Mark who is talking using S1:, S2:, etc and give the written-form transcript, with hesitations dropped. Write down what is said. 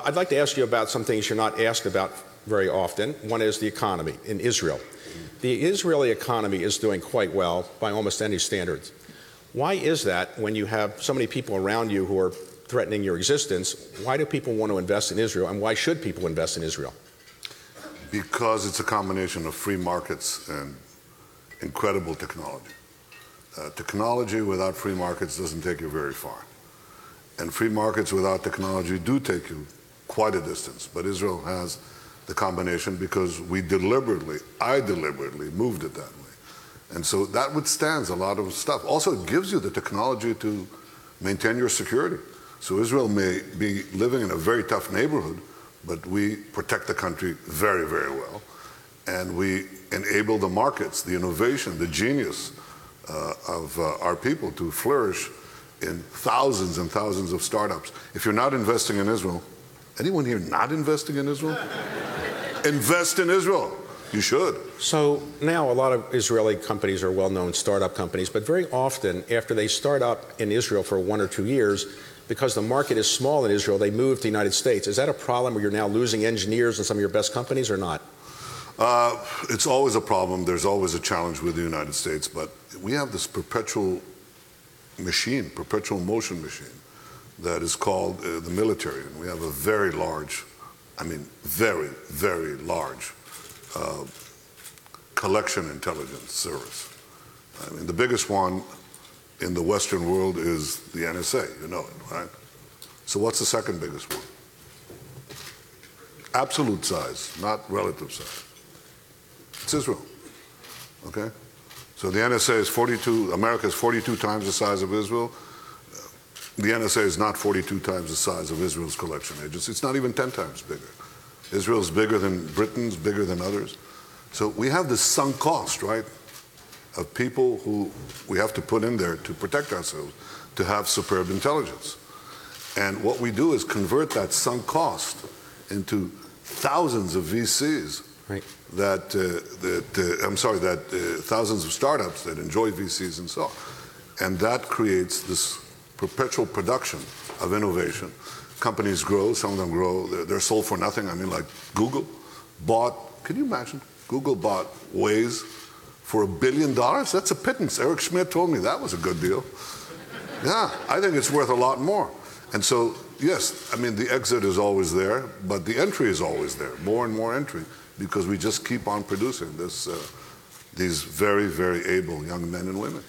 S1: I'd like to ask you about some things you're not asked about very often. One is the economy in Israel. The Israeli economy is doing quite well by almost any standards. Why is that when you have so many people around you who are threatening your existence? Why do people want to invest in Israel, and why should people invest in Israel?
S2: Because it's a combination of free markets and incredible technology. Technology without free markets doesn't take you very far. And free markets without technology do take you quite a distance. But Israel has the combination because I deliberately moved it that way. And so that withstands a lot of stuff. Also, it gives you the technology to maintain your security. So Israel may be living in a very tough neighborhood, but we protect the country very, very well. And we enable the markets, the innovation, the genius of our people to flourish in thousands and thousands of startups. If you're not investing in Israel, anyone here not investing in Israel? Invest in Israel. You should.
S1: So now a lot of Israeli companies are well-known startup companies, but very often after they start up in Israel for 1 or 2 years, because the market is small in Israel, they move to the United States. Is that a problem where you're now losing engineers in some of your best companies or not?
S2: It's always a problem. There's always a challenge with the United States, but we have this perpetual motion machine that is called the military. And we have a very large, very, very large collection intelligence service. The biggest one in the Western world is the NSA, you know it, right? So what's the second biggest one? Absolute size, not relative size. It's Israel, okay? So the NSA is America is 42 times the size of Israel. The NSA is not 42 times the size of Israel's collection agency. It's not even 10 times bigger. Israel's bigger than Britain's, bigger than others. So we have this sunk cost, right, of people who we have to put in there to protect ourselves, to have superb intelligence. And what we do is convert that sunk cost into thousands of VCs,
S1: right.
S2: Thousands of startups that enjoy VCs and so on. And that creates this perpetual production of innovation. Companies grow, some of them grow, they're sold for nothing. Like Google bought, can you imagine? Google bought Waze for $1 billion. That's a pittance. Eric Schmidt told me that was a good deal. Yeah, I think it's worth a lot more. And so, yes, the exit is always there, but the entry is always there, more and more entry, because we just keep on producing these very, very able young men and women.